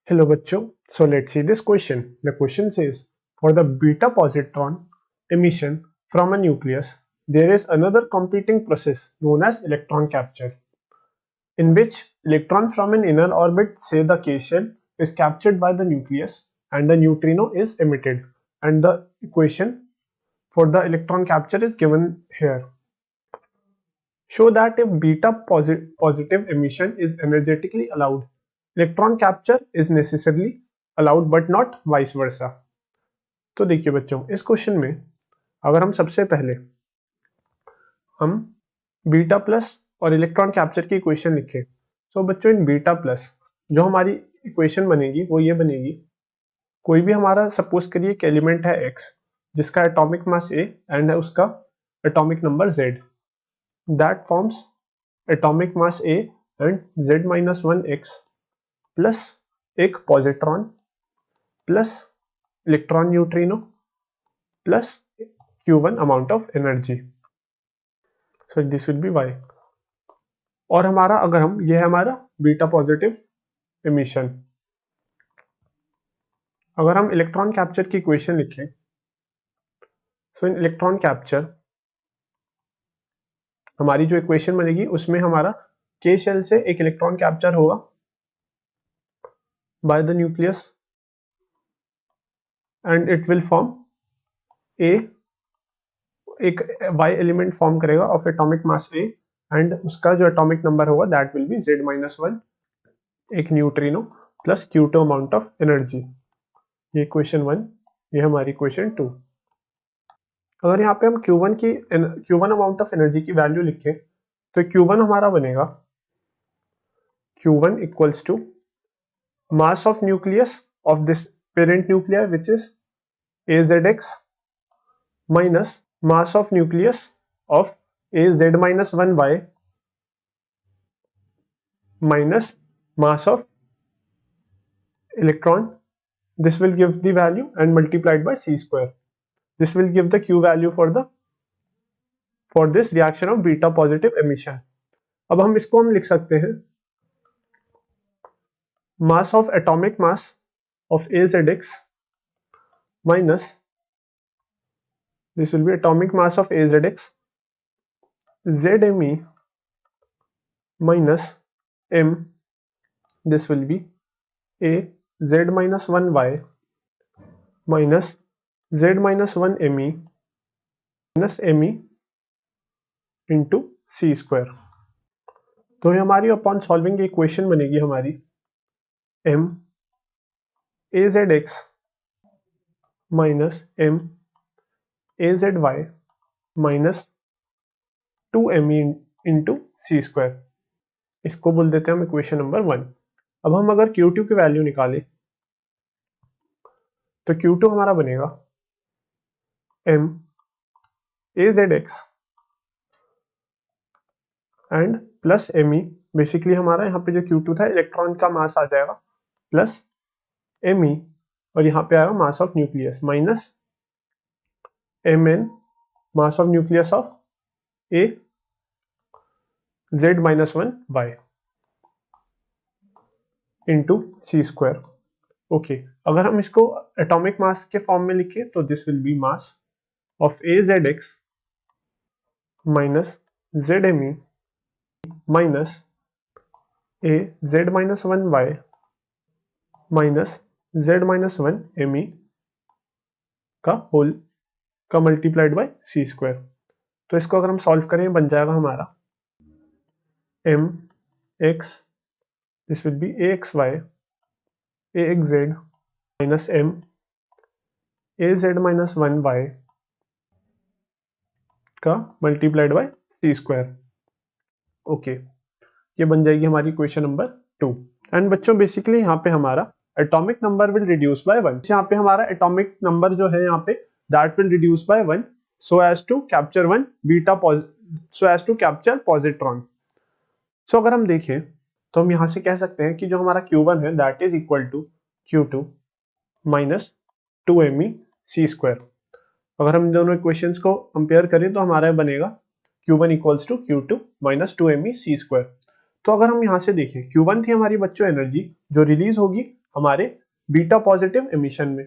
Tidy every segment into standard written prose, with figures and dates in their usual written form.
Hello bachcho. So let's see this question. The question says, for the beta positron emission from a nucleus, there is another competing process known as electron capture, in which electron from an inner orbit, say the K shell, is captured by the nucleus and the neutrino is emitted. And the equation for the electron capture is given here. Show that if beta positive emission is energetically allowed, electron capture is necessarily allowed but not vice versa. तो देखिए बच्चों, इस question में अगर हम सबसे पहले हम बीटा प्लस और इलेक्ट्रॉन कैप्चर की इक्वेशन लिखें, तो बच्चों इन बीटा प्लस जो हमारी इक्वेशन बनेगी वो ये बनेगी, कोई भी हमारा सपोज करिए एक एलिमेंट है एक्स जिसका एटॉमिक मास ए एंड उसका atomic number Z, that forms atomic mass A and Z minus one X plus एक positron plus electron neutrino plus Q1 amount of energy, so this will be Y. और हमारा अगर हम ये है हमारा beta positive emission, अगर हम इलेक्ट्रॉन कैप्चर की इक्वेशन लिखें, सो इन इलेक्ट्रॉन कैप्चर हमारी जो इक्वेशन बनेगी उसमें हमारा K शेल से एक इलेक्ट्रॉन कैप्चर होगा by the nucleus and it will form a, एक वाई एलिमेंट फॉर्म करेगा of atomic mass A and उसका जो एटॉमिक नंबर होगा that will be Z minus one, एक neutrino plus Q2 amount of energy. ये question one, ये हमारी question two. अगर यहाँ पे हम Q1 अमाउंट ऑफ एनर्जी की वैल्यू लिखें तो Q1 हमारा बनेगा Q1 equals to mass of nucleus of this parent nuclear which is AZX minus mass of nucleus of Az minus 1y minus mass of electron. This will give the value and multiplied by c square. This will give the Q value for this reaction of beta positive emission. अब हम इसको हम लिख सकते हैं mass of atomic mass of AZX minus, this will be atomic mass of AZX ZME minus M, this will be A Z minus 1y minus Z minus 1 ME minus ME into C square। तो ये हमारी upon solving equation बनेगी हमारी M AZX minus M AZY minus 2ME into C square। इसको बोल देते हैं हम इक्वेशन नंबर वन। अब हम अगर Q2 की वैल्यू निकालें तो Q2 हमारा बनेगा M AZX and plus ME, basically हमारा यहाँ पे जो Q2 था इलेक्ट्रॉन का मास आ जाएगा प्लस ME और यहाँ पे आएगा mass of nucleus minus MN mass of nucleus of A Z minus one Y into C square. Okay, अगर हम इसको एटॉमिक मास के फॉर्म में लिखें तो this will be mass of AZX minus ZME minus AZ minus one Y minus Z minus one ME का whole का multiplied by C square. तो इसको अगर हम सॉल्व करें बन जाएगा हमारा M X, this will be AXY AXZ minus M AZ minus 1y का multiplied by C square. Okay, ये बन जाएगी हमारी क्वेश्चन नंबर टू। एंड बच्चों बेसिकली यहाँ पे हमारा atomic number will reduce by one, यहाँ पे हमारा एटॉमिक नंबर जो है यहाँ पे that will reduce by one so as to capture one beta so as to capture positron. So अगर हम देखें तो हम यहाँ से कह सकते हैं कि जो हमारा Q1 है that is equal to Q2 minus 2ME C square. अगर हम दोनों इक्वेशंस को कंपेयर करें तो हमारा बनेगा Q1 equals to Q2 minus 2ME C square. तो अगर हम यहाँ से देखें Q1 थी हमारी बच्चों एनर्जी जो रिलीज होगी हमारे बीटा पॉजिटिव एमिशन में।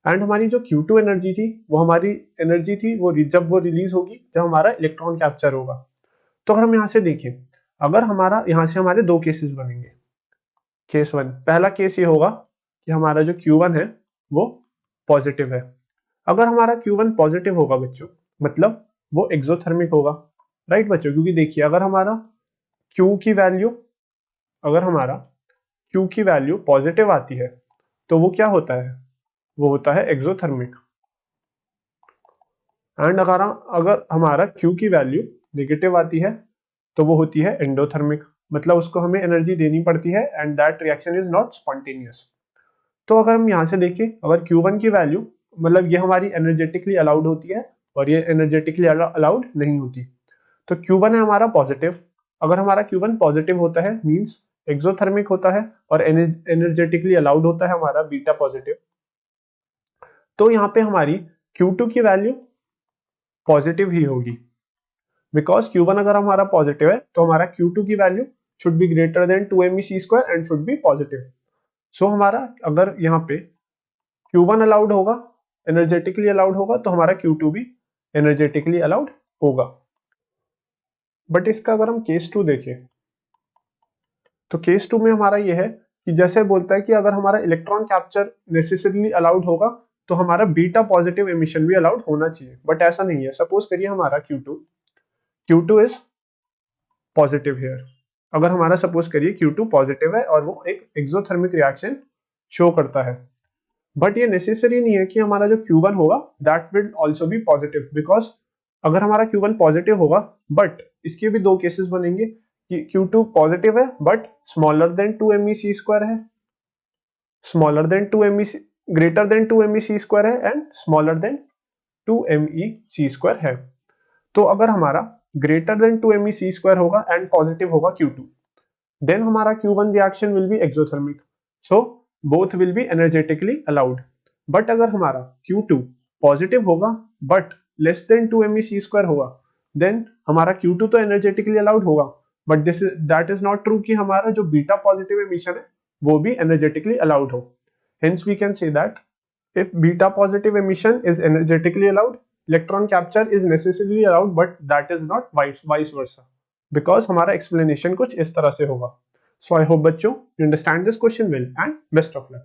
एंड हमारी जो Q2 एनर्जी थी वो हमारी एनर्जी थी वो जब वो रिलीज होगी जब हमारा इलेक्ट्रॉन कैप्चर होगा। तो अगर हम यहाँ से देखें, अगर हमारा यहाँ से हमारे दो केसेस बनेंगे। केस वन, पहला केस ये होगा कि हमारा जो Q1 है वो पॉजिटिव है। अगर हमारा Q1 पॉजिटिव होगा बच्चों, मतलब वो एक्सोथर्मिक होगा, राइट बच्चों, क्योंकि देखिए अगर हमारा Q की वैल्यू पॉजिटिव आती है तो वो क्या होता है, वो होता है एक्सोथर्मिक। एंड अगर हमारा Q की वैल्यू नेगेटिव आती है तो वो होती है एंडोथर्मिक, मतलब उसको हमें एनर्जी देनी पड़ती है and that reaction is not spontaneous. तो अगर हम यहाँ से देखें, अगर Q1 की वैल्यू, मतलब ये हमारी एनर्जेटिकली अलाउड होती है और ये एनर्जेटिकली अलाउड नहीं होती, तो Q1 है हमारा पॉजिटिव। अगर हमारा Q1 पॉजिटिव होता है मींस एक्सोथर्मिक होता है और एनर्जेटिकली अलाउड होता है हमारा बीटा पॉजिटिव, तो यहाँ पे हमारी Q2 की वैल्यू पॉजिटिव ही होगी। बिकॉज Q1 अगर हमारा पॉजिटिव है तो हमारा Q2 की value should be greater than 2mec² and should be positive. So हमारा अगर यहाँ पे Q1 अलाउड होगा, एनर्जेटिकली अलाउड होगा, तो हमारा Q2 भी एनर्जेटिकली अलाउड होगा। बट इसका अगर हम केस 2 देखें, तो केस 2 में हमारा ये है कि जैसे बोलता है कि अगर हमारा इलेक्ट्रॉन कैप्चर नेसेसरली अलाउड होगा तो हमारा बीटा पॉजिटिव एमिशन भी अलाउड होना चाहिए, बट ऐसा नहीं है। सपोज करिए हमारा Q2 इज पॉजिटिव हियर। अगर हमारा सपोज करिए Q2 पॉजिटिव है और वो एक एक्सोथर्मिक रिएक्शन शो करता है, बट ये नेसेसरी नहीं है कि हमारा जो Q1 होगा that will also be positive. Because अगर हमारा Q1 पॉजिटिव होगा, बट इसके भी दो केसेस बनेंगे कि Q2 पॉजिटिव है बट स्मॉलर देन 2mec² है, smaller than 2mec, greater than 2mec² है एंड स्मॉलर देन 2mec² है। तो अगर हमारा ग्रेटर देन 2mec² होगा एंड पॉजिटिव होगा Q2, then हमारा Q1 reaction will be exothermic, so both will be energetically allowed। but अगर हमारा Q2 पॉजिटिव होगा but less than 2mec² होगा, then हमारा Q2 तो energetically allowed होगा, but that is not true कि हमारा जो बीटा पॉजिटिव emission है वो भी energetically allowed हो। hence we can say that if beta positive emission is energetically allowed, electron capture is necessarily allowed, but that is not vice versa, because हमारा explanation कुछ इस तरह से होगा। So I hope बच्चों you understand this question well and best of luck।